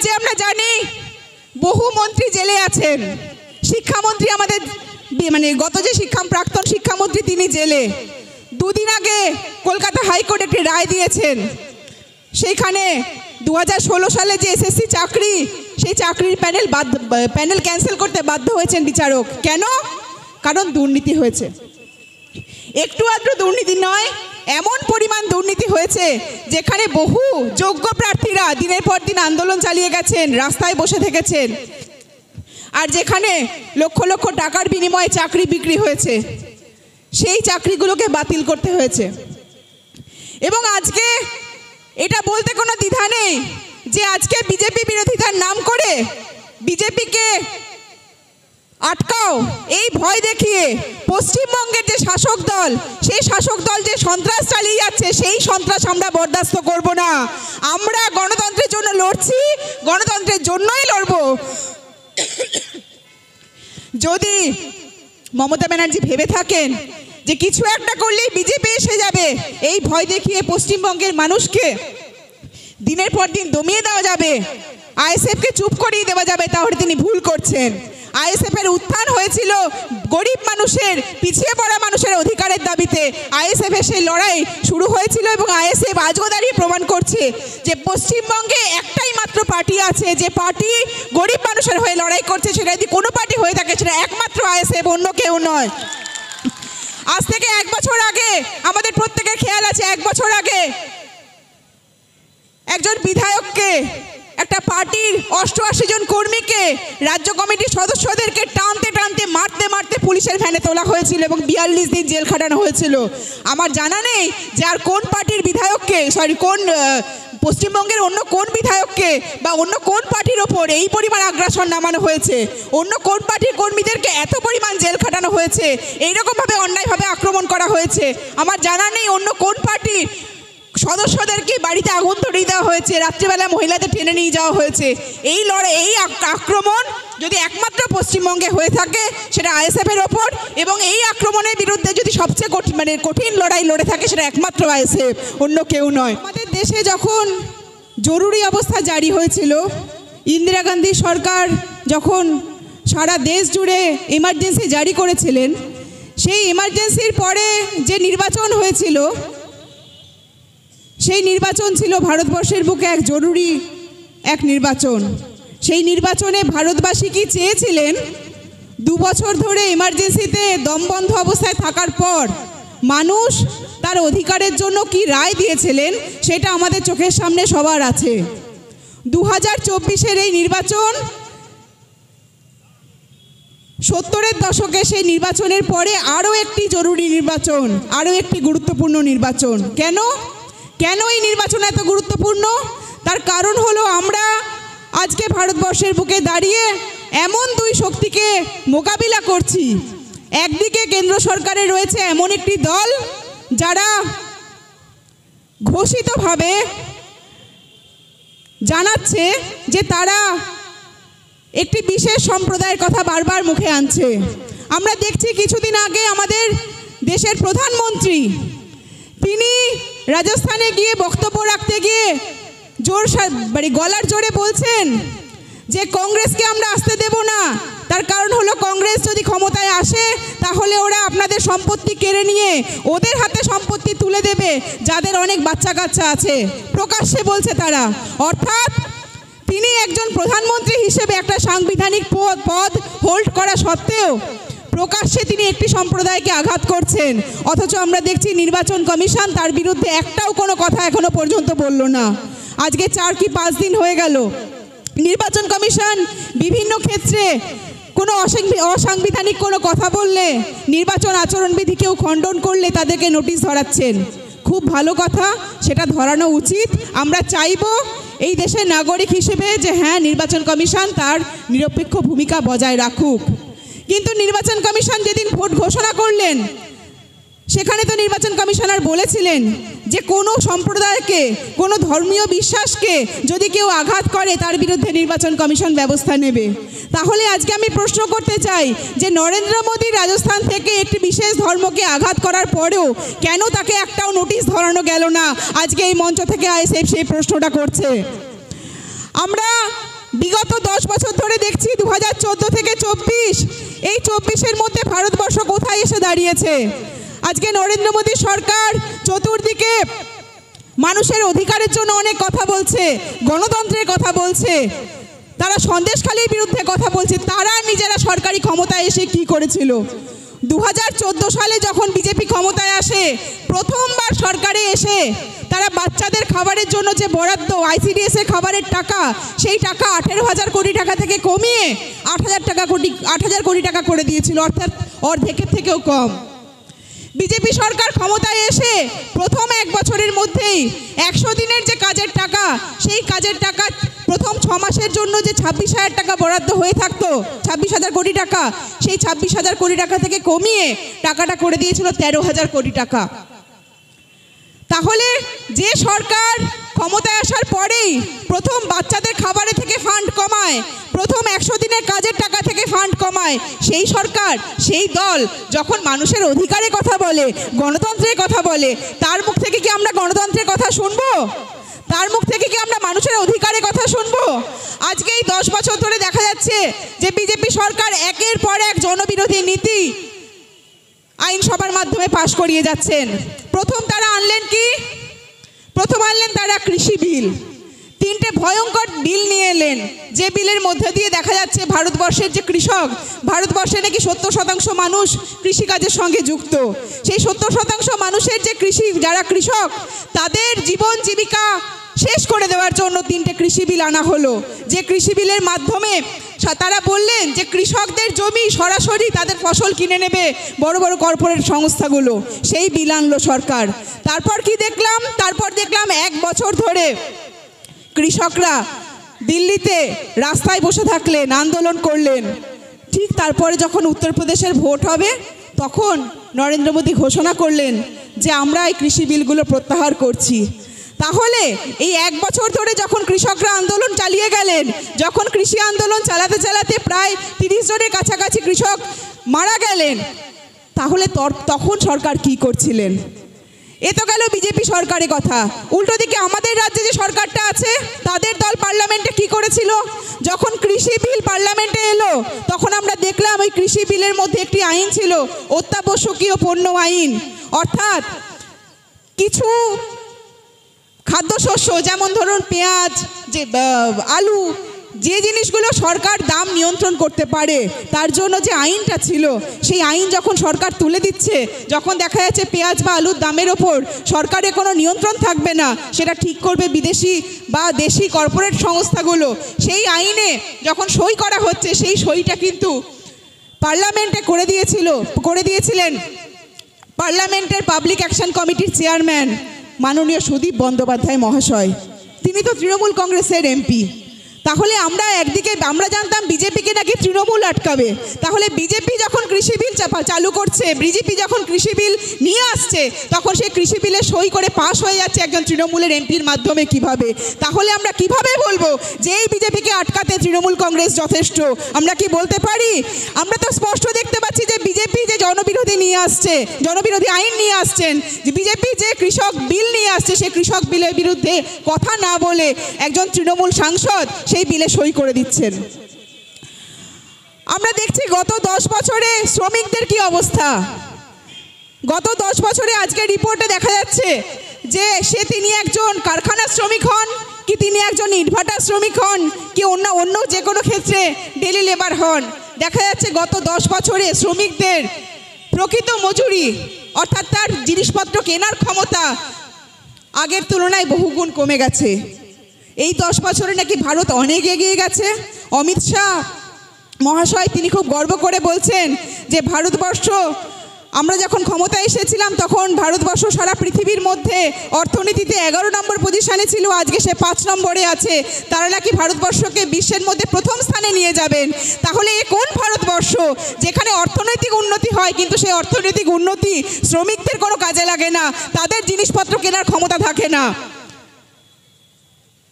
রাজ্যে আমরা জানি বহু মন্ত্রী জেলে আছেন। শিক্ষামন্ত্রী আমাদের গত যে প্রাক্তন শিক্ষামন্ত্রী তিনি জেলে। দুদিন আগে কলকাতা হাইকোর্ট একটি রায় দিয়েছেন, সেইখানে 2016 সালে যে এসএসসি চাকরি, সেই চাকরির প্যানেল ক্যান্সেল করতে বাধ্য হয়েছেন বিচারক। কেন? কারণ দুর্নীতি হয়েছে। একটু আধটু দুর্নীতি নয়, এমন পরিমাণ দুর্নীতি হয়েছে যেখানে বহু যোগ্য প্রার্থীরা দিনের পর দিন আন্দোলন চালিয়ে গেছেন, রাস্তায় বসে থেকেছেন, আর যেখানে লক্ষ লক্ষ টাকার বিনিময়ে চাকরি বিক্রি হয়েছে, সেই চাকরিগুলোকে বাতিল করতে হয়েছে। এবং আজকে এটা বলতে কোনো দ্বিধা নেই যে আজকে বিজেপি বিরোধিতার নাম করে বিজেপিকে আটকাও এই ভয় দেখিয়ে পশ্চিমবঙ্গের যে শাসক দল, সেই শাসক দল যে সন্ত্রাস চালিয়ে যাচ্ছে, সেই সন্ত্রাস আমরা বরদাস্ত করব না। আমরা গণতন্ত্রের জন্য লড়ছি, গণতন্ত্রের জন্যই লড়ব। যদি মমতা ব্যানার্জি ভেবে থাকেন যে কিছু একটা করলেই বিজেপি এসে যাবে, এই ভয় দেখিয়ে পশ্চিমবঙ্গের মানুষকে দিনের পর দিন দমিয়ে দেওয়া যাবে, আইএসএফকে চুপ করিয়ে দেওয়া যাবে, তাহলে তিনি ভুল করছেন। আইএসএফের উত্থান হয়েছিল গরিব মানুষের, পিছিয়ে পড়া মানুষের অধিকারের দাবিতে। আইএসএফের সেই লড়াই শুরু হয়েছিল এবং আইএসএফ আজও দাঁড়িয়ে প্রমাণ করছে যে পশ্চিমবঙ্গে একটাই মাত্র পার্টি আছে যে পার্টি গরিব মানুষের হয়ে লড়াই করছে। সেটা যদি কোনো পার্টি হয়ে থাকে সেটা একমাত্র আইএসএফ, অন্য কেউ নয়। আজ থেকে 1 বছর আগে আমাদের প্রত্যেকের খেয়াল আছে, 1 বছর আগে একজন বিধায়ককে, একটা পার্টির 88 জন কর্মীকে, রাজ্য কমিটির সদস্যদেরকে টানতে টানতে মারতে মারতে পুলিশের ভ্যানে তোলা হয়েছিল এবং 42 দিন জেল খাটানো হয়েছিল। আমার জানা নেই যে আর কোন পার্টির বিধায়ককে, কোন পশ্চিমবঙ্গের অন্য কোন বিধায়ককে বা অন্য কোন পার্টির ওপর এই পরিমাণ আগ্রাসন নামানো হয়েছে, অন্য কোন পার্টির কর্মীদেরকে এত পরিমাণ জেল খাটানো হয়েছে, এইরকমভাবে অন্যায়ভাবে আক্রমণ করা হয়েছে। আমার জানা নেই অন্য কোন পার্টির সদস্যদেরকে বাড়িতে আগুন ধরিয়ে দেওয়া হয়েছে, রাত্রিবেলা মহিলাদের টেনে নিয়ে যাওয়া হয়েছে। এই লড়াই, এই আক্রমণ যদি একমাত্র পশ্চিমবঙ্গে হয়ে থাকে সেটা আইএসএফের ওপর, এবং এই আক্রমণের বিরুদ্ধে যদি সবচেয়ে কঠিন লড়াই লড়ে থাকে সেটা একমাত্র আইএসএফ, অন্য কেউ নয়। আমাদের দেশে যখন জরুরি অবস্থা জারি হয়েছিল, ইন্দিরা গান্ধী সরকার যখন সারা দেশ জুড়ে এমার্জেন্সি জারি করেছিলেন, সেই এমার্জেন্সির পরে যে নির্বাচন হয়েছিল, সেই নির্বাচন ছিল ভারতবর্ষের বুকে এক জরুরি নির্বাচন। সেই নির্বাচনে ভারতবাসী কি চেয়েছিলেন? 2 বছর ধরে এমার্জেন্সিতে দমবন্ধ অবস্থায় থাকার পর মানুষ তার অধিকারের জন্য কি রায় দিয়েছিলেন সেটা আমাদের চোখের সামনে সবার আছে। 2024-এর এই নির্বাচন 70-এর দশকে, সেই নির্বাচনের পরে আরও একটি জরুরি নির্বাচন, আরও একটি গুরুত্বপূর্ণ নির্বাচন। কেন এই নির্বাচন এত গুরুত্বপূর্ণ? তার কারণ হলো আমরা আজকে ভারতবর্ষের বুকে দাঁড়িয়ে এমন 2 শক্তিকে মোকাবিলা করছি। একদিকে কেন্দ্র সরকারে রয়েছে এমন একটি দল যারা ঘোষিতভাবে জানাচ্ছে যে তারা একটি বিশেষ সম্প্রদায়ের কথা বারবার মুখে আনছে। আমরা দেখছি কিছুদিন আগে আমাদের দেশের প্রধানমন্ত্রী তিনি রাজস্থানে গিয়ে বক্তব্য রাখতে গিয়ে গলার জোরে বলছেন যে কংগ্রেসকে আমরা আসতে দেব না। তার কারণ হলো কংগ্রেস যদি ক্ষমতায় আসে তাহলে ওরা আপনাদের সম্পত্তি কেড়ে নিয়ে ওদের হাতে সম্পত্তি তুলে দেবে, যাদের অনেক বাচ্চা কাচ্চা আছে। প্রকাশ্যে বলছে তারা। অর্থাৎ তিনি একজন প্রধানমন্ত্রী হিসেবে একটা সাংবিধানিক পদ হোল্ড করা সত্ত্বেও প্রকাশ্যে তিনি একটি সম্প্রদায়কে আঘাত করছেন। অথচ আমরা দেখছি নির্বাচন কমিশন তার বিরুদ্ধে একটাও কোনো কথা এখনো পর্যন্ত বলল না। আজকে 4 কি 5 দিন হয়ে গেল, নির্বাচন কমিশন বিভিন্ন ক্ষেত্রে কোনো অসাংবিধানিক কোনো কথা বললে, নির্বাচন আচরণবিধি কেউ খণ্ডন করলে তাদেরকে নোটিশ ধরাচ্ছেন। খুব ভালো কথা, সেটা ধরানো উচিত। আমরা চাইব এই দেশের নাগরিক হিসেবে যে হ্যাঁ, নির্বাচন কমিশন তার নিরপেক্ষ ভূমিকা বজায় রাখুক। কিন্তু নির্বাচন কমিশন যেদিন ভোট ঘোষণা করলেন, সেখানে তো নির্বাচন কমিশনার বলেছিলেন যে কোনো সম্প্রদায়কে, কোনো ধর্মীয় বিশ্বাসকে যদি কেউ আঘাত করে তার বিরুদ্ধে নির্বাচন কমিশন ব্যবস্থা নেবে। তাহলে আজকে আমি প্রশ্ন করতে চাই যে নরেন্দ্র মোদী রাজস্থান থেকে একটি বিশেষ ধর্মকে আঘাত করার পরেও কেন তাকে একটাও নোটিশ ধরানো গেল না? আজকে এই মঞ্চ থেকে আইএসএফ সেই প্রশ্নটা করছে। আমরা বিগত 10 বছর ধরে দেখছি 2014 থেকে 24, এই 24-এর মধ্যে ভারতবর্ষ কোথায় এসে দাঁড়িয়েছে? আজকে নরেন্দ্র মোদী সরকার চতুর্দিকে মানুষের অধিকারের জন্য অনেক কথা বলছে, গণতন্ত্রের কথা বলছে, তারা সন্দেশখালির বিরুদ্ধে কথা বলছে। তারা নিজেরা সরকারি ক্ষমতায় এসে কি করেছিল? 2014 সালে যখন বিজেপি ক্ষমতায় আসে, প্রথমবার সরকারে এসে তারা বাচ্চাদের খাবারের জন্য যে বরাদ্দ, ICDS এর খাবারের টাকা, সেই টাকা 18,000 কোটি টাকা থেকে কমিয়ে 8,000 কোটি টাকা করে দিয়েছিল, অর্থাৎ অর্ধেকের থেকেও কম। বিজেপি সরকার ক্ষমতায় এসে প্রথম 1 বছরের মধ্যেই 100 দিনের যে কাজের টাকা, সেই কাজের টাকা প্রথম 6 মাসের জন্য যে 26,000 টাকা বরাদ্দ হয়ে থাকতো, 26,000 কোটি টাকা, সেই 26,000 কোটি টাকা থেকে কমিয়ে টাকাটা করে দিয়েছিল 13,000 কোটি টাকা। তাহলে যে সরকার ক্ষমতায় আসার পরেই প্রথম বাচ্চাদের খাবারের থেকে ফান্ড কমায়, প্রথম 100 দিনের কাজের টাকা থেকে ফান্ড কমায়, সেই সরকার, সেই দল যখন মানুষের অধিকারের কথা বলে, গণতন্ত্রের কথা বলে, তার মুখ থেকে কি আমরা গণতন্ত্রের কথা শুনবো? তার মুখ থেকে কি আমরা মানুষের অধিকারের কথা শুনবো? আজকে এই 10 বছর ধরে দেখা যাচ্ছে যে বিজেপি সরকার একের পর এক জনবিরোধী নীতি আইনসভার মাধ্যমে পাশ করিয়ে যাচ্ছেন। প্রথম তারা আনলেন কি? প্রথম আনলেন তারা কৃষি বিল। 3টে ভয়ঙ্কর বিল নিয়ে এলেন, যে বিলের মধ্যে দিয়ে দেখা যাচ্ছে ভারতবর্ষের যে কৃষক, ভারতবর্ষে নাকি 70% মানুষ কৃষিকাজের সঙ্গে যুক্ত। সেই 70% মানুষের যে যারা কৃষক, তাদের জীবন জীবিকা শেষ করে দেওয়ার জন্য 3টে কৃষি বিল আনা হলো। যে কৃষি বিলের মাধ্যমে তারা বললেন যে কৃষকদের জমি সরাসরি তাদের ফসল কিনে নেবে বড় বড় কর্পোরেট সংস্থাগুলো। সেই বিল আনলো সরকার। তারপর কি দেখলাম? তারপর দেখলাম 1 বছর ধরে কৃষকরা দিল্লিতে রাস্তায় বসে থাকলেন, আন্দোলন করলেন। ঠিক তারপরে যখন উত্তরপ্রদেশের ভোট হবে, তখন নরেন্দ্র মোদী ঘোষণা করলেন যে আমরা এই কৃষি বিলগুলো প্রত্যাহার করছি। তাহলে এই 1 বছর ধরে যখন কৃষকরা আন্দোলন চালিয়ে গেলেন, যখন কৃষি আন্দোলন চালাতে চালাতে প্রায় 30 জনের কাছাকাছি কৃষক মারা গেলেন, তাহলে তখন সরকার কি করছিলেন? এ তো গেল বিজেপি সরকারের কথা। উল্টো দিকে আমাদের রাজ্যে যে সরকারটা আছে, তাদের দল পার্লামেন্টে কি করেছিল? যখন কৃষি বিল পার্লামেন্টে এলো, তখন আমরা দেখলাম ওই কৃষি বিলের মধ্যে একটি আইন ছিল, অত্যাবশ্যকীয় পণ্য আইন। অর্থাৎ কিছু খাদ্যশস্য, যেমন ধরুন পেঁয়াজ, যে আলু, যে জিনিসগুলো সরকার দাম নিয়ন্ত্রণ করতে পারে, তার জন্য যে আইনটা ছিল, সেই আইন যখন সরকার তুলে দিচ্ছে, যখন দেখা যাচ্ছে পেঁয়াজ বা আলুর দামের ওপর সরকারের কোনো নিয়ন্ত্রণ থাকবে না, সেটা ঠিক করবে বিদেশি বা দেশি কর্পোরেট সংস্থাগুলো, সেই আইনে যখন সই করা হচ্ছে, সেই সইটা কিন্তু পার্লামেন্টে করে দিয়েছিলেন পার্লামেন্টের পাবলিক অ্যাকশন কমিটির চেয়ারম্যান মাননীয় সুদীপ বন্দ্যোপাধ্যায় মহাশয়। তিনি তো তৃণমূল কংগ্রেসের এমপি। তাহলে আমরা জানতাম বিজেপিকে নাকি তৃণমূল আটকাবে। তাহলে বিজেপি যখন কৃষি বিল চালু করছে, বিজেপি যখন কৃষি বিল নিয়ে আসছে, তখন সেই কৃষি বিলে সই করে পাশ হয়ে যাচ্ছে একজন তৃণমূলের এমপির মাধ্যমে কিভাবে? তাহলে আমরা কিভাবে বলবো যে এই বিজেপিকে আটকাতে তৃণমূল কংগ্রেস যথেষ্ট? আমরা কি বলতে পারি? আমরা তো স্পষ্ট দেখতে পাচ্ছি যে বিজেপি যে জনবিরোধী আইন নিয়ে আসছেন, যে বিজেপি যে কৃষক বিল নিয়ে আসছে, সেই কৃষক বিলের বিরুদ্ধে কথা না বলে একজন তৃণমূল সাংসদ সেই বিলে সই করে দিচ্ছেন। আমরা দেখছি গত 10 বছরে শ্রমিকদের কি অবস্থা। গত 10 বছরে আজকে রিপোর্টে দেখা যাচ্ছে যে তিনি একজন কারখানা শ্রমিক হন, কি তিনি একজন ইটভাটা শ্রমিক হন, কি অন্য যে কোনো ক্ষেত্রে ডেলি লেবার হন, দেখা যাচ্ছে গত 10 বছরে শ্রমিকদের প্রকৃত মজুরি, অর্থাৎ তার জিনিসপত্র কেনার ক্ষমতা আগের তুলনায় বহুগুণ কমে গেছে। এই 10 বছরে নাকি ভারত অনেক এগিয়ে গেছে। অমিত শাহ মহাশয় তিনি খুব গর্ব করে বলছেন যে ভারতবর্ষ, আমরা যখন ক্ষমতায় এসেছিলাম তখন ভারতবর্ষ সারা পৃথিবীর মধ্যে অর্থনীতিতে 11 নম্বর পজিশনে ছিল, আজকে সে 5 নম্বরে আছে। তারা নাকি ভারতবর্ষকে বিশ্বের মধ্যে প্রথম স্থানে নিয়ে যাবেন। তাহলে এ কোন ভারতবর্ষ যেখানে অর্থনৈতিক উন্নতি হয়, কিন্তু সেই অর্থনৈতিক উন্নতি শ্রমিকদের কোনো কাজে লাগে না, তাদের জিনিসপত্র কেনার ক্ষমতা থাকে না।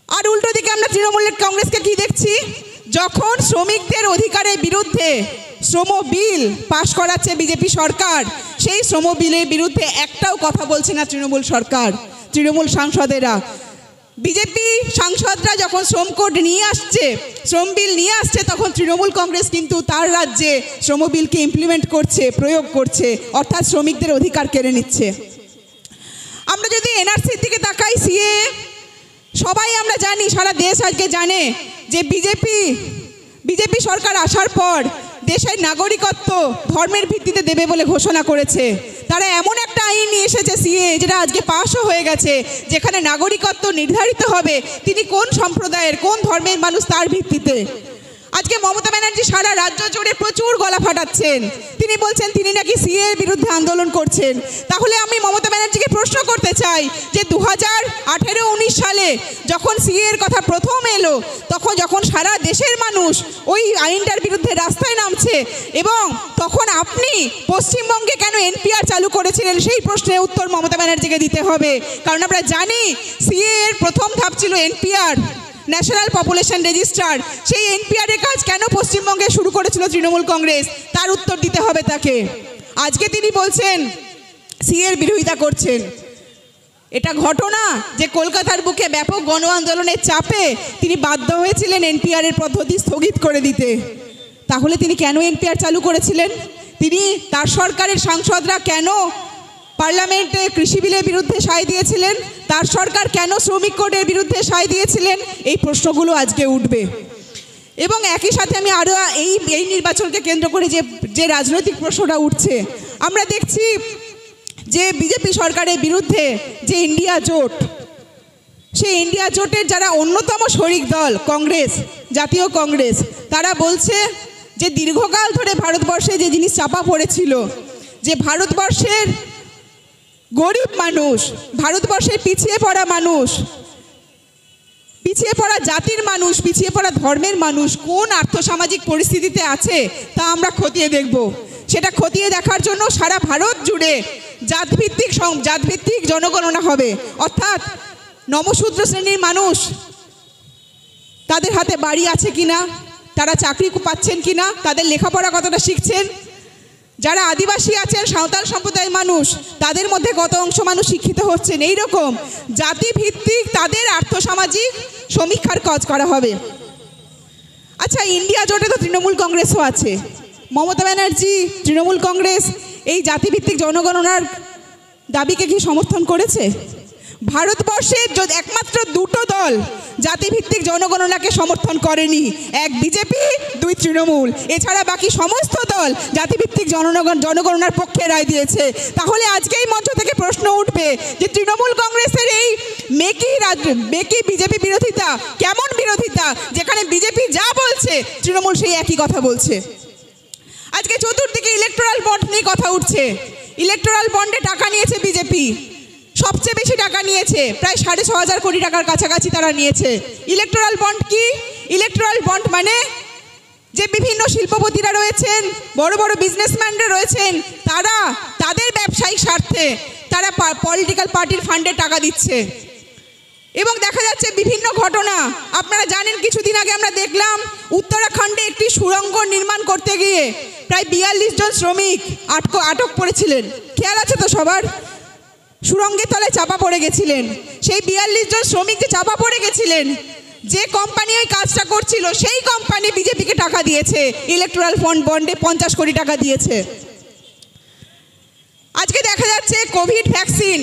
আর উল্টো দিকে আমরা তৃণমূলের কংগ্রেসকে কি দেখছি? যখন শ্রমিকদের অধিকারের বিরুদ্ধে শ্রম বিল পাশ করাচ্ছে বিজেপি সরকার, সেই শ্রম বিলের বিরুদ্ধে একটাও কথা বলছে না তৃণমূল সরকার, তৃণমূল সাংসদেরা। বিজেপি সাংসদরা যখন শ্রম কোড নিয়ে আসছে, শ্রম বিল নিয়ে আসছে, তখন তৃণমূল কংগ্রেস কিন্তু তার রাজ্যে শ্রম বিলকে ইমপ্লিমেন্ট করছে, প্রয়োগ করছে, অর্থাৎ শ্রমিকদের অধিকার কেড়ে নিচ্ছে। আমরা যদি এনআরসির দিকে তাকাই, সিএ, সবাই আমরা জানি, সারা দেশ আজকে জানে যে বিজেপি সরকার আসার পর দেশের নাগরিকত্ব ধর্মের ভিত্তিতে দেবে বলে ঘোষণা করেছে। তারা এমন একটা আইন নিয়ে এসেছে সিএ, যেটা আজকে পাশও হয়ে গেছে, যেখানে নাগরিকত্ব নির্ধারিত হবে তিনি কোন সম্প্রদায়ের, কোন ধর্মের মানুষ তার ভিত্তিতে। আজকে মমতা ব্যানার্জি সারা রাজ্য জুড়ে প্রচুর গলা ফাটাচ্ছেন, তিনি বলছেন তিনি নাকি সিএ এর বিরুদ্ধে আন্দোলন করছেন। তাহলে আমি মমতা ব্যানার্জিকে প্রশ্ন করতে চাই যে 2018-19 সালে যখন সিএ এর কথা প্রথম এলো, যখন সারা দেশের মানুষ ওই আইনটার বিরুদ্ধে রাস্তায় নামছে, এবং তখন আপনি পশ্চিমবঙ্গে কেন এনপিআর চালু করেছিলেন, সেই প্রশ্নের উত্তর মমতা ব্যানার্জিকে দিতে হবে। কারণ আমরা জানি সিএ এর প্রথম ধাপ ছিল এনপিআর, ন্যাশনাল পপুলেশন রেজিস্টার। সেই এনপিআর এর কাজ কেন পশ্চিমবঙ্গে শুরু করেছিল তৃণমূল কংগ্রেস, তার উত্তর দিতে হবে তাকে। আজকে তিনি বলছেন সিএ এর বিরোধিতা করছেন। এটা ঘটনা যে কলকাতার বুকে ব্যাপক গণ আন্দোলনের চাপে তিনি বাধ্য হয়েছিলেন এনপিআর এর পদ্ধতি স্থগিত করে দিতে। তাহলে তিনি কেন এনপিআর চালু করেছিলেন? তিনি, তার সরকারের সাংসদরা কেন পার্লামেন্টে কৃষি বিলের বিরুদ্ধে সায় দিয়েছিলেন? তার সরকার কেন শ্রমিক কোডের বিরুদ্ধে সায় দিয়েছিলেন? এই প্রশ্নগুলো আজকে উঠবে। এবং একই সাথে আমি আরও এই নির্বাচনকে কেন্দ্র করে যে রাজনৈতিক প্রশ্নটা উঠছে, আমরা দেখছি যে বিজেপি সরকারের বিরুদ্ধে যে ইন্ডিয়া জোট, সেই ইন্ডিয়া জোটের যারা অন্যতম শরিক দল কংগ্রেস, জাতীয় কংগ্রেস, তারা বলছে যে দীর্ঘকাল ধরে ভারতবর্ষে যে জিনিস চাপা পড়েছিল, যে ভারতবর্ষের গরিব মানুষ, ভারতবর্ষের পিছিয়ে পড়া মানুষ, পিছিয়ে পড়া জাতির মানুষ, পিছিয়ে পড়া ধর্মের মানুষ কোন আর্থসামাজিক পরিস্থিতিতে আছে তা আমরা খতিয়ে দেখব। সেটা খতিয়ে দেখার জন্য সারা ভারত জুড়ে জাতভিত্তিক জনগণনা হবে। অর্থাৎ নমশূদ্র শ্রেণীর মানুষ, তাদের হাতে বাড়ি আছে কিনা, তারা চাকরি পাচ্ছেন কিনা, তাদের লেখাপড়া কতটা শিখছেন, যারা আদিবাসী আছেন, সাঁওতাল সম্প্রদায়ের মানুষ, তাদের মধ্যে কত অংশ মানুষ শিক্ষিত হচ্ছেন, এইরকম জাতিভিত্তিক তাদের আর্থসামাজিক সমীক্ষার কাজ করা হবে। আচ্ছা, ইন্ডিয়া জোটে তো তৃণমূল কংগ্রেসও আছে। মমতা ব্যানার্জি, তৃণমূল কংগ্রেস এই জাতিভিত্তিক জনগণনার দাবিকে কি সমর্থন করেছে? ভারতবর্ষের একমাত্র দুটো দল জাতিভিত্তিক জনগণনাকে সমর্থন করেনি, এক বিজেপি, দুই তৃণমূল। এছাড়া বাকি সমস্ত দল জাতিভিত্তিক জনগণনার পক্ষে রায় দিয়েছে। তাহলে আজকে এই মঞ্চ থেকে প্রশ্ন উঠবে যে তৃণমূল কংগ্রেসের এই মেকি বিজেপি বিরোধিতা কেমন বিরোধিতা, যেখানে বিজেপি যা বলছে তৃণমূল সেই একই কথা বলছে। আজকে চতুর্দিকে ইলেকটোরাল বন্ড নিয়ে কথা উঠছে। ইলেকটোরাল বন্ডে টাকা নিয়েছে বিজেপি, সবচেয়ে বেশি টাকা নিয়েছে, প্রায় 6,500 কোটি টাকার কাছাকাছি তারা নিয়েছে। ইলেকটোরাল বন্ড কি? ইলেকটোরাল বন্ড মানে যে বিভিন্ন শিল্পপতিরা রয়েছেন, বড় বড় বিজনেসম্যানরা রয়েছেন, তারা তাদের ব্যবসায়িক স্বার্থে তারা পলিটিক্যাল পার্টির ফান্ডে টাকা দিচ্ছে। এবং দেখা যাচ্ছে বিভিন্ন ঘটনা, আপনারা জানেন কিছুদিন আগে আমরা দেখলাম উত্তরাখণ্ডে একটি সুড়ঙ্গ নির্মাণ করতে গিয়ে প্রায় 42 জন শ্রমিক আটক পড়েছিলেন। খেয়াল আছে তো সবার? সুড়ঙ্গের তলায় চাপা পড়ে গেছিলেন। সেই 42 জন শ্রমিক যে চাপা পড়ে গেছিলেন, যে কোম্পানি ওই কাজটা করছিল সেই কোম্পানি বিজেপিকে টাকা দিয়েছে, ইলেকটোরাল বন্ডে 50 কোটি টাকা দিয়েছে। আজকে দেখা যাচ্ছে কোভিড ভ্যাকসিন,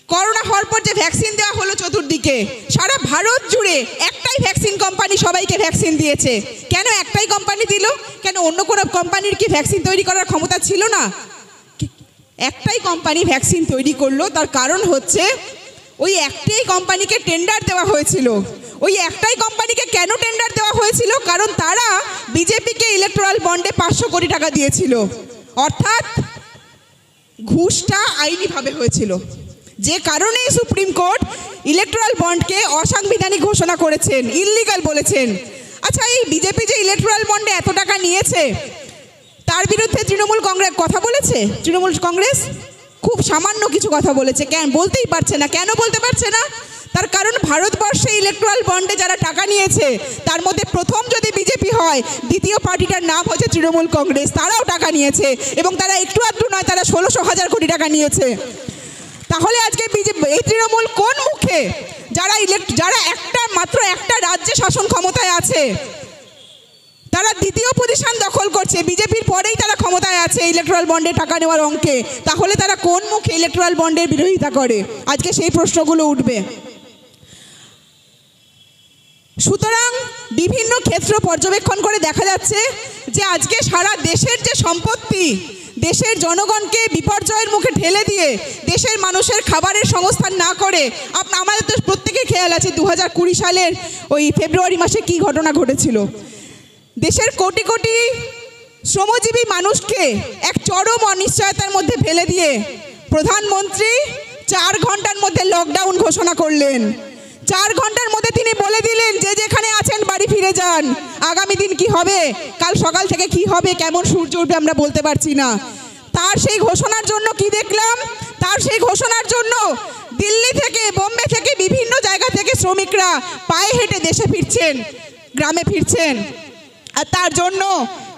করোনা হওয়ার পর যে ভ্যাকসিন দেওয়া হলো চতুর্দিকে, সারা ভারত জুড়ে একটাই ভ্যাকসিন কোম্পানি সবাইকে ভ্যাকসিন দিয়েছে। কেন একটাই কোম্পানি দিল? কেন অন্য কোনো কোম্পানির কি ভ্যাকসিন তৈরি করার ক্ষমতা ছিল না? একটাই কোম্পানি ভ্যাকসিন তৈরি করলো, তার কারণ হচ্ছে ওই একটাই কোম্পানিকে টেন্ডার দেওয়া হয়েছিল। ওই একটাই কোম্পানিকে কেন টেন্ডার দেওয়া হয়েছিল? কারণ তারা বিজেপিকে ইলেকটোরাল বন্ডে 500 কোটি টাকা দিয়েছিল। অর্থাৎ ঘুষটা আইনিভাবে হয়েছিল, যে কারণে সুপ্রিম কোর্ট ইলেকটোরাল বন্ডকে অসাংবিধানিক ঘোষণা করেছেন, ইললিগাল বলেছেন। আচ্ছা, এই বিজেপি যে ইলেকটোরাল বন্ডে এত টাকা নিয়েছে, তার বিরুদ্ধে তৃণমূল কংগ্রেস কথা বলেছে? তৃণমূল কংগ্রেস খুব সামান্য কিছু কথা বলেছে। কেন বলতেই পারছে না? কেন বলতে পারছে না? তার কারণ ভারতবর্ষে ইলেকটোরাল বন্ডে যারা টাকা নিয়েছে তার মধ্যে প্রথম যদি বিজেপি হয়, দ্বিতীয় পার্টিটার নাম হচ্ছে তৃণমূল কংগ্রেস। তারাও টাকা নিয়েছে, এবং তারা একটু আধটু নয়, তারা 1600 কোটি টাকা নিয়েছে। তাহলে আজকে বিজেপি, এই তৃণমূল কোন মুখে যারা মাত্র একটা রাজ্যে শাসন ক্ষমতায় আছে, তারা দ্বিতীয় পজিশন দখল করছে, বিজেপির পরেই তারা ক্ষমতায় আছে ইলেকট্রাল বন্ডে টাকা নেওয়ার অঙ্কে। তাহলে তারা কোন মুখে ইলেকট্রাল বন্ডের বিরোধিতা করে? আজকে সেই প্রশ্নগুলো উঠবে। সুতরাং বিভিন্ন ক্ষেত্র পর্যবেক্ষণ করে দেখা যাচ্ছে যে আজকে সারা দেশের যে সম্পত্তি, দেশের জনগণকে বিপর্যয়ের মুখে ঠেলে দিয়ে দেশের মানুষের খাবারের সংস্থান না করে, আমাদের তো প্রত্যেকের খেয়াল আছে 2020 সালের ওই ফেব্রুয়ারি মাসে কি ঘটনা ঘটেছিল। দেশের কোটি কোটি শ্রমজীবী মানুষকে এক চরম অনিশ্চয়তার মধ্যে ফেলে দিয়ে প্রধানমন্ত্রী 4 ঘন্টার মধ্যে লকডাউন ঘোষণা করলেন। 4 ঘন্টার মধ্যে তিনি বলে দিলেন যে যেখানে আছেন বাড়ি ফিরে যান। আগামী দিন কি হবে, কাল সকাল থেকে কি হবে, কেমন সূর্য উঠবে আমরা বলতে পারছি না। তার সেই ঘোষণার জন্য কি দেখলাম, তার সেই ঘোষণার জন্য দিল্লি থেকে, বোম্বে থেকে, বিভিন্ন জায়গা থেকে শ্রমিকরা পায়ে হেঁটে দেশে ফিরছেন, গ্রামে ফিরছেন। আর তার জন্য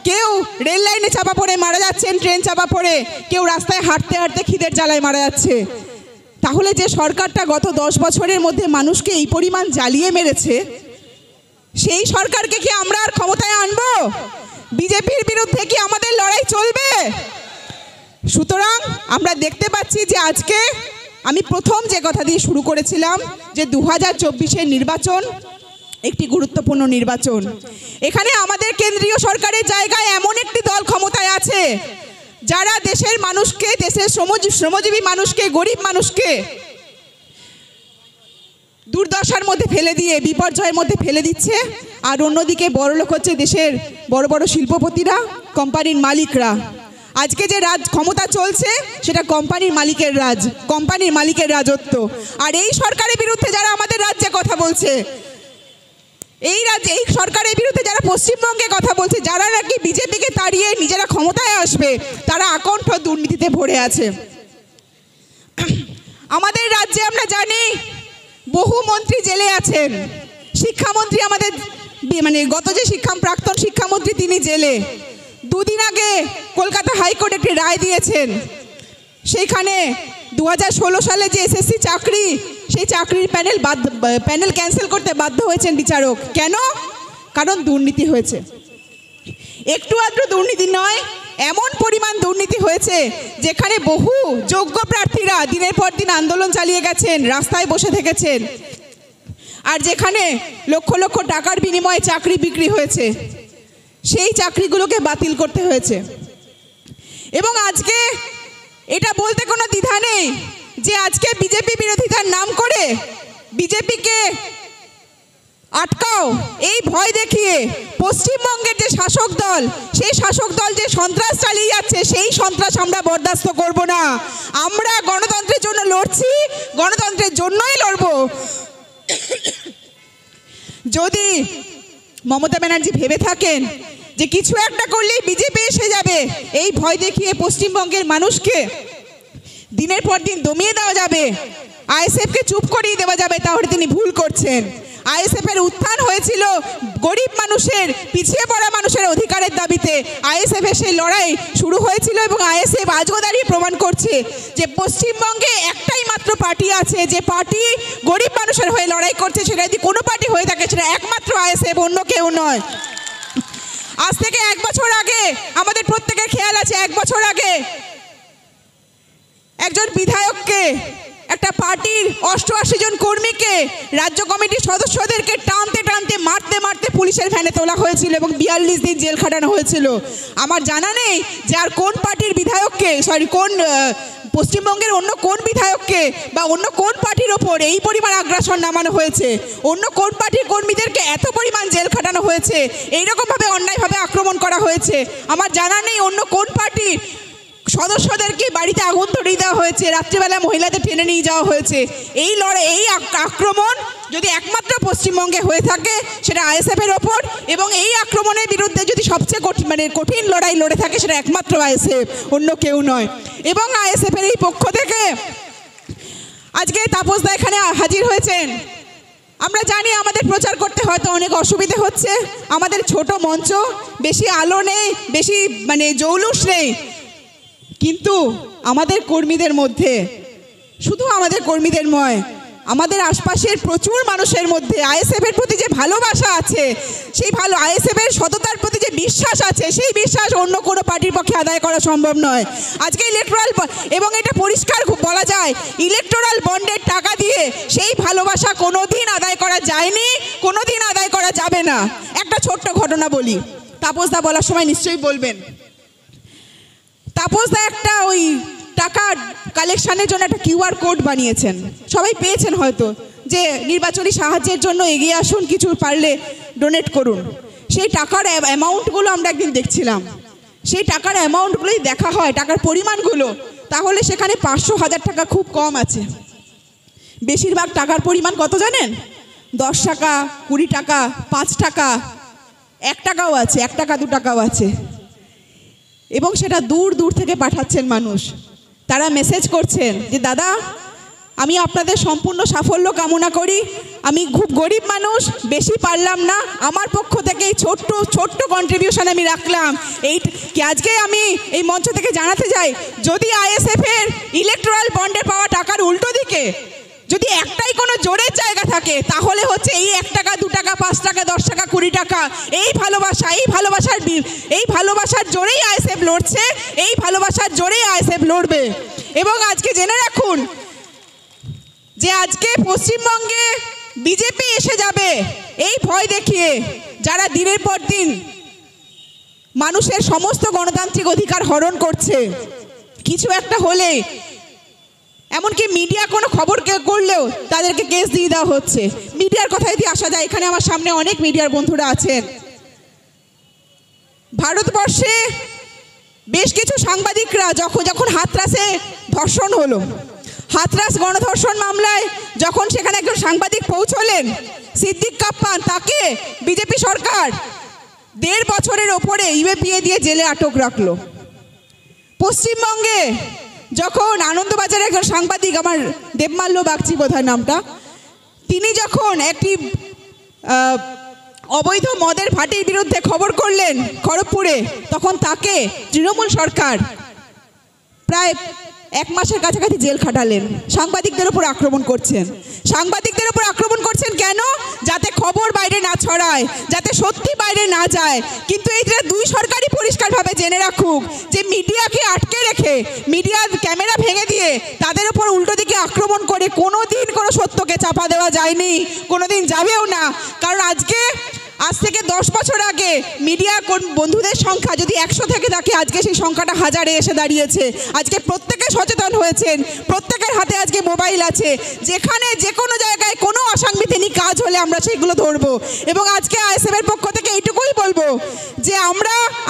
কেউ রেল লাইনে চাপা পড়ে মারা যাচ্ছেন, ট্রেন চাপা পড়ে, কেউ রাস্তায় হাঁটতে হাঁটতে খিদের জ্বালায় মারা যাচ্ছে। তাহলে যে সরকারটা গত 10 বছরের মধ্যে মানুষকে এই পরিমাণ জ্বালিয়ে মেরেছে, সেই সরকারকে কি আমরা আর ক্ষমতায় আনবো? বিজেপির বিরুদ্ধে কি আমাদের লড়াই চলবে? সুতরাং আমরা দেখতে পাচ্ছি যে আজকে আমি প্রথম যে কথা দিয়ে শুরু করেছিলাম যে 2024-এর নির্বাচন একটি গুরুত্বপূর্ণ নির্বাচন। এখানে আমাদের কেন্দ্রীয় সরকারের জায়গায় এমন একটি দল ক্ষমতায় আছে যারা দেশের মানুষকে, দেশের শ্রমজীবী মানুষকে, গরিব মানুষকে দুর্দশার মধ্যে ফেলে দিয়ে, বিপর্যয়ের মধ্যে ফেলে দিচ্ছে। আর অন্যদিকে বড়লোক হচ্ছে দেশের বড় বড় শিল্পপতিরা, কোম্পানির মালিকরা। আজকে যে ক্ষমতা চলছে সেটা কোম্পানির মালিকের কোম্পানির মালিকের রাজত্ব। আর এই সরকারের বিরুদ্ধে যারা আমাদের রাজ্যে কথা বলছে, এই সরকারের বিরুদ্ধে যারা পশ্চিমবঙ্গে কথা বলছে, যারা নাকি বিজেপিকে তাড়িয়ে নিজেরা ক্ষমতায় আসবে, তারা আকণ্ঠ দুর্নীতিতে ভরে আছে। আমাদের রাজ্যে আমরা জানি বহু মন্ত্রী জেলে আছেন। শিক্ষামন্ত্রী আমাদের গত যে প্রাক্তন শিক্ষামন্ত্রী তিনি জেলে। 2 দিন আগে কলকাতা হাইকোর্ট একটি রায় দিয়েছেন, সেইখানে 2016 সালে যে এসএসসি চাকরি, সেই চাকরির প্যানেল ক্যান্সেল করতে বাধ্য হয়েছেন বিচারক। কেন? কারণ দুর্নীতি হয়েছে। একটু আধটু দুর্নীতি নয়, এমন পরিমাণ দুর্নীতি হয়েছে যেখানে বহু যোগ্য প্রার্থীরা দিনের পর দিন আন্দোলন চালিয়ে গেছেন, রাস্তায় বসে থেকেছেন। আর যেখানে লক্ষ লক্ষ টাকার বিনিময়ে চাকরি বিক্রি হয়েছে, সেই চাকরিগুলোকে বাতিল করতে হয়েছে। এবং আজকে এটা বলতে কোনো দ্বিধা নেই যে আজকে বিজেপি বিরোধিতার নাম করে বিজেপিকে আটকাও এই ভয় দেখিয়ে পশ্চিমবঙ্গের যে শাসক দল, সেই শাসক দল যে সন্ত্রাস চালিয়ে যাচ্ছে, সেই সন্ত্রাস আমরা বরদাস্ত করব না। আমরা গণতন্ত্রের জন্য লড়ছি, গণতন্ত্রের জন্যই লড়ব। যদি মমতা ব্যানার্জি ভেবে থাকেন যে কিছু একটা করলেই বিজেপি এসে যাবে, এই ভয় দেখিয়ে পশ্চিমবঙ্গের মানুষকে দিনের পর দিন দমিয়ে দেওয়া যাবে, আইএসএফকে চুপ করিয়ে দেওয়া যাবে, তাহলে তিনি ভুল করছেন। আইএসএফের উত্থান হয়েছিল গরিব মানুষের, পিছিয়ে পড়া মানুষের অধিকারের দাবিতে। আইএসএফের সেই লড়াই শুরু হয়েছিল এবং আইএসএফ আজও দাঁড়িয়ে প্রমাণ করছে যে পশ্চিমবঙ্গে একটাই মাত্র পার্টি আছে যে পার্টি গরিব মানুষের হয়ে লড়াই করছে। সেটা যদি কোনো পার্টি হয়ে থাকে সেটা একমাত্র আইএসএফ, অন্য কেউ নয়। আজ থেকে 1 বছর আগে আমাদের প্রত্যেকের খেয়াল আছে, 1 বছর আগে একজন বিধায়ককে, একটা পার্টির 88 জন কর্মীকে, রাজ্য কমিটির সদস্যদেরকে টানতে টানতে মারতে মারতে পুলিশের ভ্যানে তোলা হয়েছিল এবং 42 দিন জেল খাটানো হয়েছিল। আমার জানা নেই যে আর কোন পার্টির বিধায়ককে, কোন পশ্চিমবঙ্গের অন্য কোন বিধায়ককে বা অন্য কোন পার্টির ওপর এই পরিমাণ আগ্রাসন নামানো হয়েছে, অন্য কোন পার্টির কর্মীদেরকে এত পরিমাণ জেল খাটানো হয়েছে, এইরকমভাবে অন্যায়ভাবে আক্রমণ করা হয়েছে। আমার জানা নেই অন্য কোন পার্টির সদস্যদেরকে বাড়িতে আগুন ধরিয়ে দেওয়া হয়েছে, রাত্রিবেলা মহিলাদের টেনে নিয়ে যাওয়া হয়েছে। এই লড়াই, এই আক্রমণ যদি একমাত্র পশ্চিমবঙ্গে হয়ে থাকে সেটা আইএসএফের ওপর, এবং এই আক্রমণের বিরুদ্ধে যদি সবচেয়ে কঠিন লড়াই লড়ে থাকে সেটা একমাত্র আইএসএফ, অন্য কেউ নয়। এবং আইএসএফের এই পক্ষ থেকে আজকে তাপসদা এখানে হাজির হয়েছেন। আমরা জানি আমাদের প্রচার করতে হয়তো অনেক অসুবিধে হচ্ছে, আমাদের ছোট মঞ্চ, বেশি আলো নেই, বেশি জৌলুস নেই, কিন্তু আমাদের কর্মীদের মধ্যে, শুধু আমাদের কর্মীদের নয়, আমাদের আশপাশের প্রচুর মানুষের মধ্যে আইএসএফের প্রতি যে ভালোবাসা আছে, সেই আইএসএফের সততার প্রতি যে বিশ্বাস আছে, সেই বিশ্বাস অন্য কোনো পার্টির পক্ষে আদায় করা সম্ভব নয়। আজকে ইলেকটোরাল, এবং এটা পরিষ্কার খুব বলা যায়, ইলেকটোরাল বন্ডের টাকা দিয়ে সেই ভালোবাসা কোনোদিন আদায় করা যায়নি, কোনোদিন আদায় করা যাবে না। একটা ছোট্ট ঘটনা বলি, তাপসদা বলার সময় নিশ্চয়ই বলবেন। তাপসদা একটা ওই টাকা কালেকশনের জন্য একটা কিউআর কোড বানিয়েছেন, সবাই পেয়েছেন হয়তো, যে নির্বাচনী সাহায্যের জন্য এগিয়ে আসুন, কিছু পারলে ডোনেট করুন। সেই টাকার অ্যামাউন্টগুলো আমরা একদিন দেখছিলাম, সেই টাকার অ্যামাউন্টগুলোই দেখা হয়, টাকার পরিমাণগুলো, তাহলে সেখানে 500,000 টাকা খুব কম আছে। বেশিরভাগ টাকার পরিমাণ কত জানেন? 10 টাকা, 20 টাকা, 5 টাকা, 1 টাকাও আছে, 1 টাকা 2 টাকাও আছে। এবং সেটা দূর দূর থেকে পাঠাচ্ছেন মানুষ। তারা মেসেজ করছেন যে দাদা, আমি আপনাদের সম্পূর্ণ সাফল্য কামনা করি, আমি খুব গরিব মানুষ, বেশি পারলাম না, আমার পক্ষ থেকে এই ছোট্ট ছোট্ট কন্ট্রিবিউশন আমি রাখলাম। আজকে আমি এই মঞ্চ থেকে জানাতে চাই, যদি আইএসএফের ইলেকটোরাল বন্ডে পাওয়া টাকার উল্টো দিকে যদি একটাই কোনো জোরের জায়গা থাকে, তাহলে হচ্ছে এই 1 টাকা, 2 টাকা, 5 টাকা, 10 টাকা, 20 টাকা, এই ভালোবাসার জোরেই আইএসএফ লড়ছে, এই ভালোবাসার জোরেই আইএসএফ লড়বে। এবং আজকে জেনে রাখুন যে আজকে পশ্চিমবঙ্গে বিজেপি এসে যাবে এই ভয় দেখিয়ে, যারা দিনের পর দিন মানুষের সমস্ত গণতান্ত্রিক অধিকার হরণ করছে, কিছু একটা হলে, এমনকি মিডিয়া কোনো খবর করলেও তাদেরকে কেস দিয়ে দেওয়া হচ্ছে। মিডিয়ার কথা যদি আসা যায়, এখানে আমার সামনে অনেক মিডিয়ার বন্ধুরা আছেন। ভারতবর্ষে বেশ কিছু সাংবাদিকরা যখন হাতরাসে ধর্ষণ হলো, হাতরাস গণধর্ষণ মামলায় যখন সেখানে একজন সাংবাদিক পৌঁছলেন, সিদ্দিক কাপ্পান, তাকে বিজেপি সরকার 1.5 বছরের ওপরে ইউএপিএ দিয়ে জেলে আটক রাখলো। পশ্চিমবঙ্গে যখন আনন্দবাজারের একজন সাংবাদিক, আমার দেবমাল্য বাগচি বোধহয় নামটা, তিনি যখন একটি অবৈধ মদের ভাটির বিরুদ্ধে খবর করলেন খড়গপুরে, তখন তাকে তৃণমূল সরকার প্রায় 1 মাসের কাছাকাছি জেল খাটালেন। সাংবাদিকদের উপর আক্রমণ করছেন, সাংবাদিকদের উপর আক্রমণ করছেন কেন? যাতে খবর বাইরে না ছড়ায়, যাতে সত্যি বাইরে না যায়। কিন্তু এই যে 2 সরকারই পরিষ্কারভাবে জেনে রাখুক যে মিডিয়াকে আটকে রেখে, মিডিয়ার ক্যামেরা ভেঙে দিয়ে তাদের উপর উল্টো দিকে আক্রমণ করে কোনোদিন কোনো সত্যকে চাপা দেওয়া যায়নি, কোনোদিন যাবেও না। কারণ আজ থেকে 10 বছর আগে মিডিয়া বন্ধুদের সংখ্যা যদি 100 থেকে থাকে, আজকে সেই সংখ্যাটা 1000-এ এসে দাঁড়িয়েছে। আজকে প্রত্যেকে সচেতন হয়েছেন, প্রত্যেকের হাতে আজকে মোবাইল আছে, যেখানে যে কোনো জায়গায় কোনো অসাংবিধানিক কাজ হলে আমরা সেগুলো ধরবো। এবং আজকে আইএসএফের পক্ষ থেকে এইটুকুই বলবো যে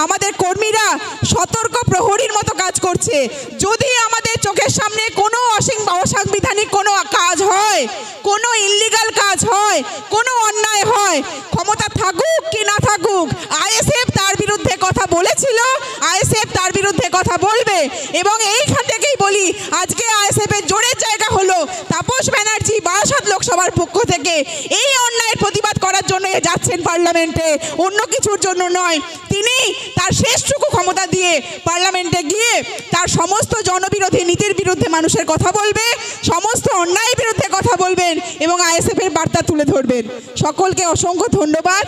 আমাদের কর্মীরা সতর্ক প্রহরীর মতো কাজ করছে। যদি আমাদের চোখের সামনে কোনো অসাংবিধানিক কোনো কাজ হয়, কোনো ইললিগাল কাজ হয়, কোনো অন্যায় হয়, ক্ষমতা থাকুক কি না থাকুক, আইএসএফ তার বিরুদ্ধে কথা বলেছিল, আইএসএফ তার বিরুদ্ধে কথা বলবে। এবং এইখান থেকেই বলি, আজকে আইএসএফের জোরের জায়গা হলো তাপস ব্যানার্জি বারাসাত লোকসভার পক্ষ থেকে এই অন্যায়ের প্রতিবাদ করার জন্য যাচ্ছেন পার্লামেন্টে, অন্য কিছুর জন্য নয়। তিনি তার শেষটুকু ক্ষমতা দিয়ে পার্লামেন্টে গিয়ে তার সমস্ত জনবিরোধী নীতির বিরুদ্ধে মানুষের কথা বলবে, সমস্ত অন্যায়ের বিরুদ্ধে কথা বলবেন এবং আইএসএফের বার্তা তুলে ধরবেন। সকলকে অসংখ্য ধন্যবাদ,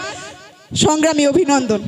সংগ্রামী অভিনন্দন।